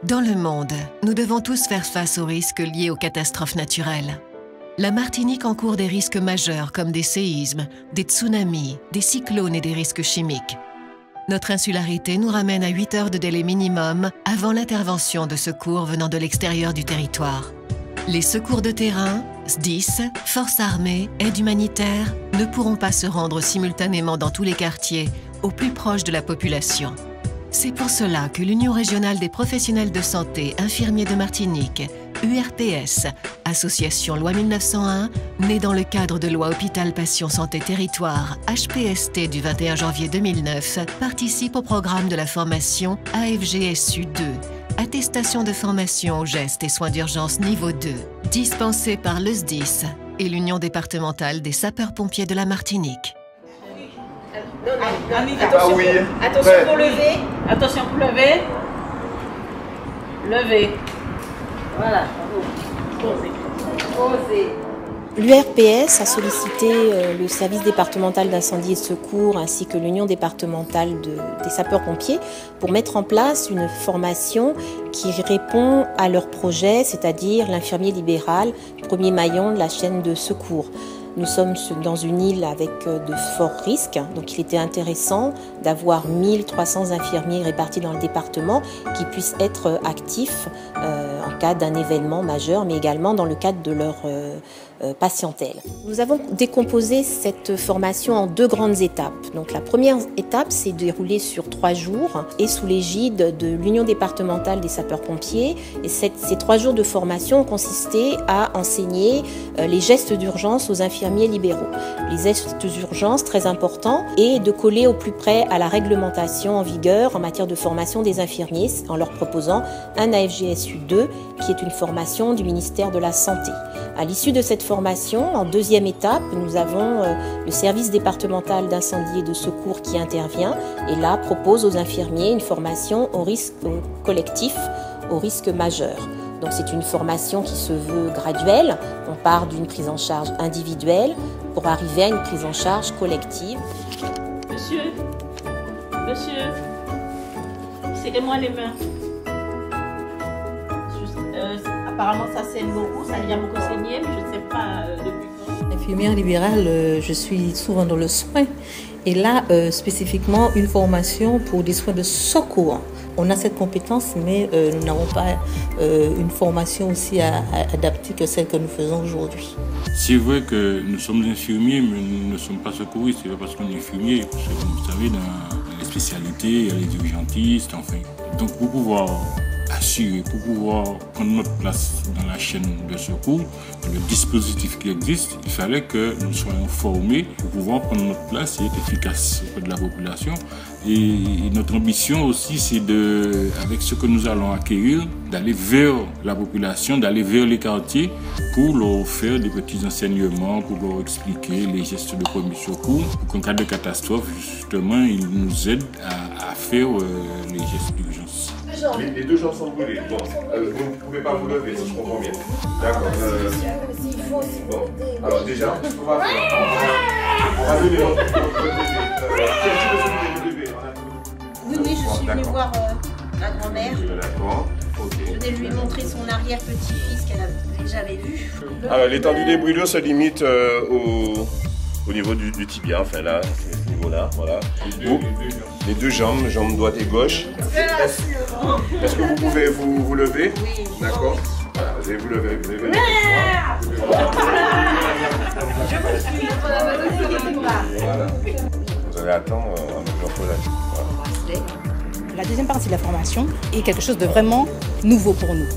Dans le monde, nous devons tous faire face aux risques liés aux catastrophes naturelles. La Martinique encourt des risques majeurs comme des séismes, des tsunamis, des cyclones et des risques chimiques. Notre insularité nous ramène à 8 heures de délai minimum avant l'intervention de secours venant de l'extérieur du territoire. Les secours de terrain, SDIS, forces armées, aide humanitaire ne pourront pas se rendre simultanément dans tous les quartiers, au plus proche de la population. C'est pour cela que l'Union régionale des professionnels de santé infirmiers de Martinique, URPS, association loi 1901, née dans le cadre de loi Hôpital Passion Santé Territoire, HPST du 21 janvier 2009, participe au programme de la formation AFGSU 2, attestation de formation aux gestes et soins d'urgence niveau 2, dispensée par le SDIS et l'Union départementale des sapeurs-pompiers de la Martinique. Attention, oui. Attention pour lever. Attention pour lever. Lever. Voilà. Posez. L'URPS a sollicité le service départemental d'incendie et de secours ainsi que l'Union départementale des sapeurs-pompiers pour mettre en place une formation qui répond à leur projet, c'est-à-dire l'infirmier libéral, premier maillon de la chaîne de secours. Nous sommes dans une île avec de forts risques, donc il était intéressant d'avoir 1300 infirmiers répartis dans le département qui puissent être actifs en cas d'un événement majeur, mais également dans le cadre de leur patientèle. Nous avons décomposé cette formation en 2 grandes étapes. Donc la première étape s'est déroulée sur 3 jours et sous l'égide de l'Union départementale des sapeurs-pompiers. Et ces 3 jours de formation ont consisté à enseigner les gestes d'urgence aux infirmiers libéraux. Les gestes d'urgence, très importants, et de coller au plus près à la réglementation en vigueur en matière de formation des infirmiers en leur proposant un AFGSU 2 qui est une formation du ministère de la Santé. À l'issue de cette formation, en 2e étape, nous avons le service départemental d'incendie et de secours qui intervient et là propose aux infirmiers une formation au risque collectif, au risque majeur. Donc c'est une formation qui se veut graduelle. On part d'une prise en charge individuelle pour arriver à une prise en charge collective. Monsieur, serrez-moi les mains. Apparemment ça saigne beaucoup, ça vient beaucoup saigner, mais je ne sais pas depuis quand. Infirmière libérale, je suis souvent dans le soin et là spécifiquement une formation pour des soins de secours. On a cette compétence, mais nous n'avons pas une formation aussi adaptée que celle que nous faisons aujourd'hui. C'est vrai que nous sommes infirmiers, mais nous ne sommes pas secouristes. C'est pas parce qu'on est infirmier, parce que vous savez, dans les spécialités, il y a les urgentistes, enfin. Donc pour pouvoir assurer, pour pouvoir prendre notre place dans la chaîne de secours, le dispositif qui existe, il fallait que nous soyons formés pour pouvoir prendre notre place et être efficaces auprès de la population. Et notre ambition aussi, c'est avec ce que nous allons acquérir, d'aller vers la population, d'aller vers les quartiers pour leur faire des petits enseignements, pour leur expliquer les gestes de premier secours, pour qu'en cas de catastrophe, justement, ils nous aident à faire les gestes d'urgence. Les 2 jambes sont brûlées. Bon, vous ne pouvez pas vous lever, si je comprends bien. D'accord. Bon, alors déjà, on va lever Oui, je suis venue voir la grand-mère. D'accord. Ok. Je venais lui montrer son arrière-petit-fils qu'elle n'avait jamais vu. Alors, l'étendue des brûlures se limite au niveau du tibia, enfin là, ce niveau-là, voilà. Les 2 jambes, jambe droite et gauche. Est-ce que vous pouvez vous lever? Oui. D'accord. Voilà, vous allez vous lever. Voilà. Vous allez attendre un peu de relâche. La deuxième partie de la formation est quelque chose de vraiment nouveau pour nous,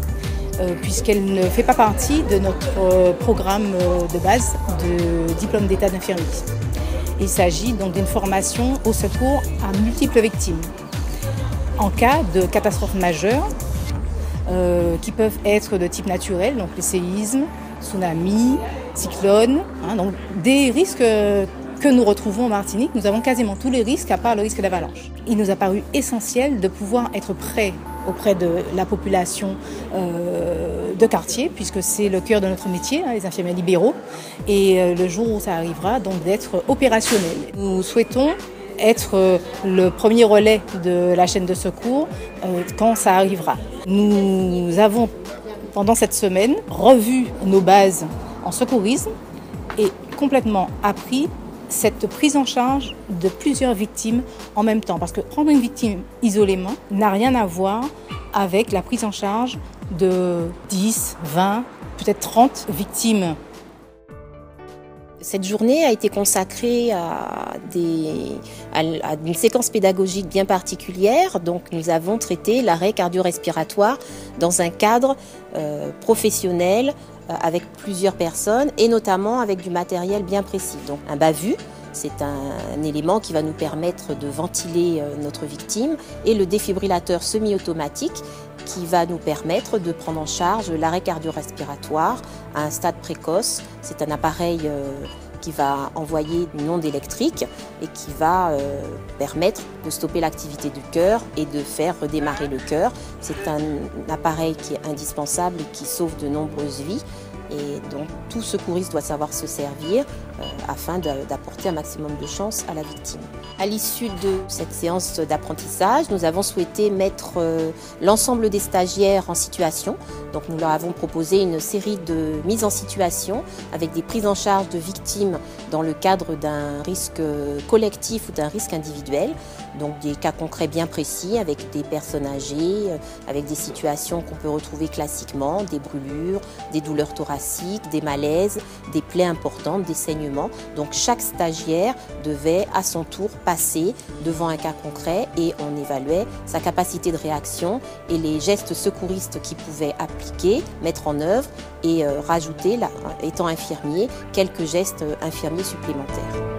puisqu'elle ne fait pas partie de notre programme de base de diplôme d'état d'infirmier. Il s'agit donc d'une formation au secours à multiples victimes. En cas de catastrophes majeures, qui peuvent être de type naturel, donc les séismes, tsunamis, cyclones, donc des risques que nous retrouvons en Martinique. Nous avons quasiment tous les risques à part le risque d'avalanche. Il nous a paru essentiel de pouvoir être prêts auprès de la population de quartier, puisque c'est le cœur de notre métier, les infirmiers libéraux, et le jour où ça arrivera, donc d'être opérationnel. Nous souhaitons être le premier relais de la chaîne de secours quand ça arrivera. Nous avons, pendant cette semaine, revu nos bases en secourisme et complètement appris cette prise en charge de plusieurs victimes en même temps. Parce que prendre une victime isolément n'a rien à voir avec la prise en charge de 10, 20, peut-être 30 victimes. Cette journée a été consacrée à une séquence pédagogique bien particulière. Donc, nous avons traité l'arrêt cardio-respiratoire dans un cadre professionnel avec plusieurs personnes et notamment avec du matériel bien précis. Donc, un bas-vu, c'est un élément qui va nous permettre de ventiler notre victime, et le défibrillateur semi-automatique qui va nous permettre de prendre en charge l'arrêt cardio-respiratoire à un stade précoce. C'est un appareil qui va envoyer une onde électrique et qui va permettre de stopper l'activité du cœur et de faire redémarrer le cœur. C'est un appareil qui est indispensable et qui sauve de nombreuses vies. Et donc tout secouriste doit savoir se servir afin d'apporter un maximum de chance à la victime. À l'issue de cette séance d'apprentissage, nous avons souhaité mettre l'ensemble des stagiaires en situation. Donc nous leur avons proposé une série de mises en situation avec des prises en charge de victimes dans le cadre d'un risque collectif ou d'un risque individuel. Donc des cas concrets bien précis avec des personnes âgées, avec des situations qu'on peut retrouver classiquement, des brûlures, des douleurs thoraciques, des malaises, des plaies importantes, des saignements. Donc chaque stagiaire devait à son tour passer devant un cas concret et on évaluait sa capacité de réaction et les gestes secouristes qu'il pouvait appliquer, mettre en œuvre et rajouter, étant infirmier, quelques gestes infirmiers supplémentaires.